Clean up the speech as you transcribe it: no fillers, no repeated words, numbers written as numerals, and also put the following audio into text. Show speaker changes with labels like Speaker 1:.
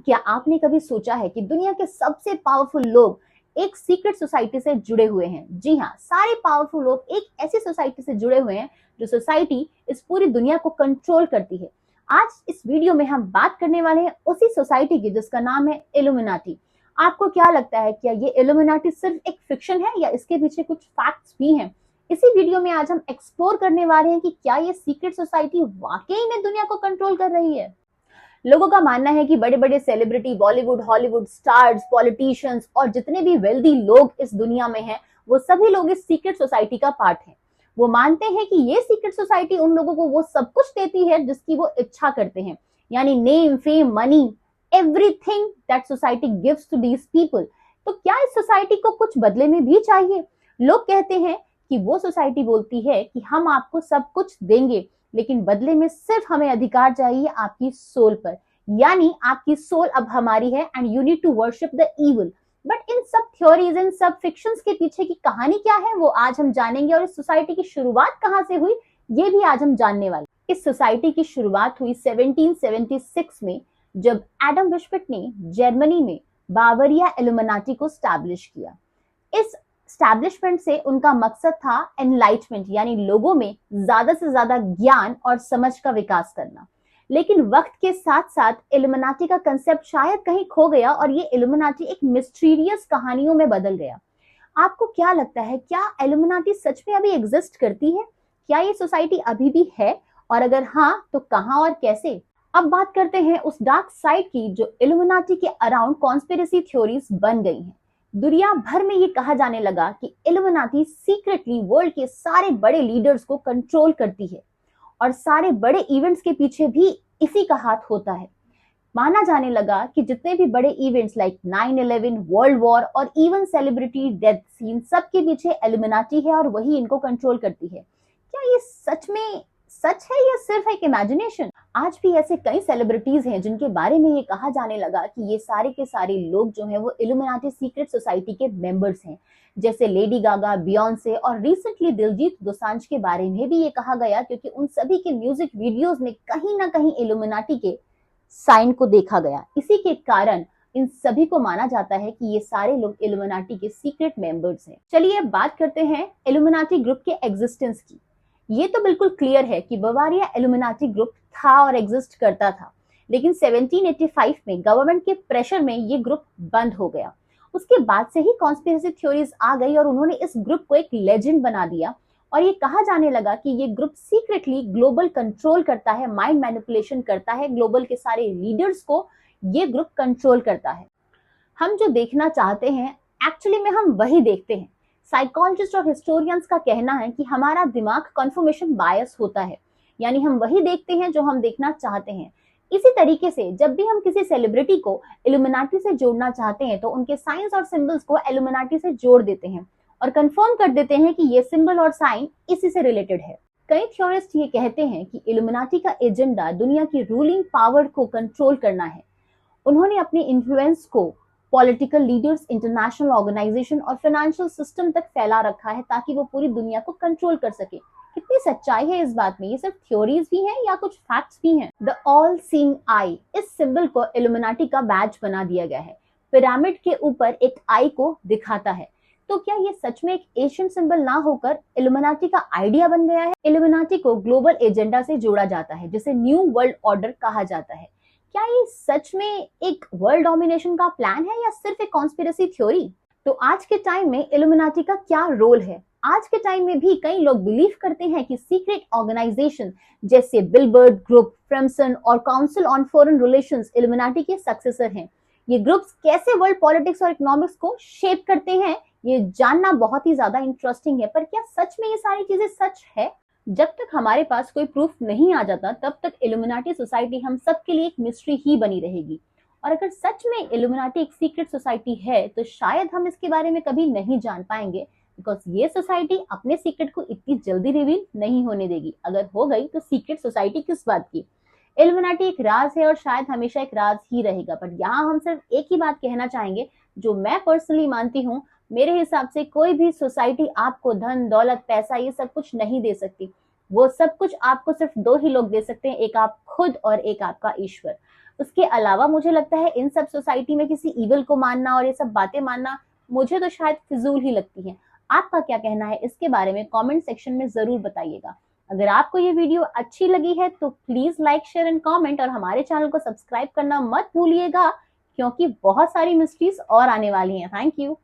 Speaker 1: क्या आपने कभी सोचा है कि दुनिया के सबसे पावरफुल लोग एक सीक्रेट सोसाइटी से जुड़े हुए हैं? जी हाँ, सारे पावरफुल लोग एक ऐसी सोसाइटी से जुड़े हुए हैं जो सोसाइटी इस पूरी दुनिया को कंट्रोल करती है। आज इस वीडियो में हम बात करने वाले हैं उसी सोसाइटी की जिसका नाम है इल्यूमिनाटी। आपको क्या लगता है, क्या ये इल्यूमिनाटी सिर्फ एक फिक्शन है या इसके पीछे कुछ फैक्ट्स भी हैं? इसी वीडियो में आज हम एक्सप्लोर करने वाले हैं कि क्या ये सीक्रेट सोसाइटी वाकई में दुनिया को कंट्रोल कर रही है। लोगों का मानना है कि बड़े बड़े celebrity, Bollywood, Hollywood stars, politicians और जितने भी वेल्दी लोग इस दुनिया में हैं, वो सभी लोग इस सीक्रेट सोसाइटी का पार्ट हैं। वो मानते हैं कि ये सीक्रेट सोसाइटी उन लोगों को वो सब कुछ देती है जिसकी वो इच्छा करते हैं, यानी name, fame, money, everything that society gives to these people. तो क्या इस सोसाइटी को कुछ बदले में भी चाहिए? लोग कहते हैं कि वो सोसाइटी बोलती है कि हम आपको सब कुछ देंगे, लेकिन बदले में सिर्फ हमें अधिकार चाहिए आपकी सोल पर, यानी आपकी सोल अब हमारी है and you need to worship the evil. But in सब थ्योरीज, इन सब फिक्शंस के पीछे की कहानी क्या है वो आज हम जानेंगे, और इस सोसाइटी की शुरुआत कहां से हुई ये भी आज हम जानने वाले। इस सोसाइटी की शुरुआत हुई 1776 में, जब एडम विश्वेट ने जर्मनी में बावरिया इल्यूमिनाटी को स्टैब्लिश किया। इस स्टैब्लिशमेंट से उनका मकसद था एनलाइटमेंट, यानी लोगों में ज्यादा से ज्यादा ज्ञान और समझ का विकास करना। लेकिन वक्त के साथ साथ इल्यूमिनाटी का कंसेप्ट शायद कहीं खो गया और ये इल्यूमिनाटी एक मिस्टीरियस कहानियों में बदल गया। आपको क्या लगता है, क्या इल्यूमिनाटी सच में अभी एग्जिस्ट करती है? क्या ये सोसाइटी अभी भी है, और अगर हाँ तो कहां और कैसे? अब बात करते हैं उस डार्क साइड की जो इल्यूमिनाटी के अराउंड कॉन्स्पिरेसी थ्योरीज बन गई हैं। दुनिया भर में ये कहा जाने लगा कि इल्यूमिनाटी सीक्रेटली वर्ल्ड के सारे बड़े लीडर्स को कंट्रोल करती है, और सारे बड़े इवेंट्स के पीछे भी इसी का हाथ होता है। माना जाने लगा कि जितने भी बड़े इवेंट्स लाइक 9/11, वर्ल्ड वॉर और इवन सेलिब्रिटी डेथ सीन, सबके पीछे इल्यूमिनाटी है और वही इनको कंट्रोल करती है। क्या ये सच में सच है या सिर्फ एक इमेजिनेशन? आज भी ऐसे कई सेलिब्रिटीज हैं जिनके बारे में ये कहा जाने लगा कि ये सारे के सारे लोग जो हैं वो इल्यूमिनाटी सीक्रेट सोसाइटी के मेंबर्स हैं, जैसे लेडी गागा, बियॉन्से और रिसेंटली दिलजीत दोसांझ के बारे में भी ये कहा गया, क्योंकि उन सभी के म्यूजिक वीडियोस में कहीं ना कहीं इल्यूमिनाटी के साइन को देखा गया। इसी के कारण इन सभी को माना जाता है कि ये सारे लोग इल्यूमिनाटी के सीक्रेट मेंबर्स हैं। चलिए अब बात करते हैं इल्यूमिनाटी ग्रुप के एग्जिस्टेंस की। ये तो बिल्कुल क्लियर है कि बावारिया इल्यूमिनाटी ग्रुप था और एग्जिस्ट करता था, लेकिन 1785 में गवर्नमेंट के प्रेशर में ये ग्रुप बंद हो गया। उसके बाद से ही कॉन्स्पिरेसी थ्योरीज आ गई और उन्होंने इस ग्रुप को एक लेजेंड बना दिया, और ये कहा जाने लगा कि ये ग्रुप सीक्रेटली ग्लोबल कंट्रोल करता है, माइंड मैनिपुलेशन करता है, ग्लोबल के सारे लीडर्स को ये ग्रुप कंट्रोल करता है। हम जो देखना चाहते हैं एक्चुअली में हम वही देखते हैं। साइकोलॉजिस्ट और हिस्टोरियंस का कहना है कि हमारा दिमाग कंफर्मेशन बायस होता है, यानी हम वही देखते हैं जो हम देखना चाहते हैं। इसी तरीके से जब भी हम किसी सेलिब्रिटी को इल्यूमिनाटी से जोड़ना चाहते हैं तो उनके साइंस और सिंबल्स को इल्यूमिनाटी से जोड़ देते हैं और कंफर्म कर देते हैं कि ये सिंबल और साइन इसी से रिलेटेड है। कई थ्योरिस्ट ये कहते हैं कि इल्यूमिनाटी का एजेंडा दुनिया की रूलिंग पावर को कंट्रोल करना है। उन्होंने अपनी इन्फ्लुएंस को पॉलिटिकल लीडर्स, इंटरनेशनल ऑर्गेनाइजेशन और फाइनेंशियल सिस्टम तक फैला रखा है ताकि वो पूरी दुनिया को कंट्रोल कर सके। कितनी सच्चाई है इस बात में? ये सिर्फ थ्योरीज भी हैं या कुछ फैक्ट्स भी हैं? द ऑल सीइंग आई, इस सिंबल को इल्यूमिनाटी का बैज बना दिया गया है। पिरामिड के ऊपर एक आई को दिखाता है। तो क्या ये सच में एक एशियन सिंबल ना होकर इल्यूमिनाटी का आइडिया बन गया है? इल्यूमिनाटी को ग्लोबल एजेंडा से जोड़ा जाता है जिसे न्यू वर्ल्ड ऑर्डर कहा जाता है। क्या ये सच में एक वर्ल्ड डोमिनेशन का प्लान है या सिर्फ एक कॉन्स्पिरेसी थ्योरी? तो आज के टाइम में इल्यूमिनाटी का क्या रोल है? आज के टाइम में भी कई लोग बिलीव करते हैं कि सीक्रेट ऑर्गेनाइजेशन जैसे बिलबर्ड ग्रुप, फ्रेमसन और council on foreign relations illuminati के सक्सेसर हैं। ये ग्रुप्स कैसे वर्ल्ड पॉलिटिक्स और इकोनॉमिक्स को शेप करते हैं, ये जानना बहुत ही ज्यादा इंटरेस्टिंग है। पर क्या सच में ये सारी चीजें सच है? जब तक हमारे पास कोई प्रूफ नहीं आ जाता तब तक इल्यूमिनाटी सोसाइटी हम सबके लिए एक मिस्ट्री ही बनी रहेगी। और अगर सच में इल्यूमिनाटी एक सीक्रेट सोसाइटी है तो शायद हम इसके बारे में कभी नहीं जान पाएंगे, बिकॉज ये सोसाइटी अपने सीक्रेट को इतनी जल्दी रिवील नहीं होने देगी। अगर हो गई तो सीक्रेट सोसाइटी किस बात की? इल्यूमिनाटी एक राज है और शायद हमेशा एक राज ही रहेगा। पर यहाँ हम सिर्फ एक ही बात कहना चाहेंगे जो मैं पर्सनली मानती हूँ। मेरे हिसाब से कोई भी सोसाइटी आपको धन, दौलत, पैसा ये सब कुछ नहीं दे सकती। वो सब कुछ आपको सिर्फ दो ही लोग दे सकते हैं, एक आप खुद और एक आपका ईश्वर। उसके अलावा मुझे लगता है इन सब सोसाइटी में किसी इविल को मानना और ये सब बातें मानना मुझे तो शायद फिजूल ही लगती है। आपका क्या कहना है इसके बारे में कमेंट सेक्शन में जरूर बताइएगा। अगर आपको ये वीडियो अच्छी लगी है तो please like, share and comment, और हमारे चैनल को सब्सक्राइब करना मत भूलिएगा, क्योंकि बहुत सारी मिस्ट्रीज और आने वाली हैं। Thank you.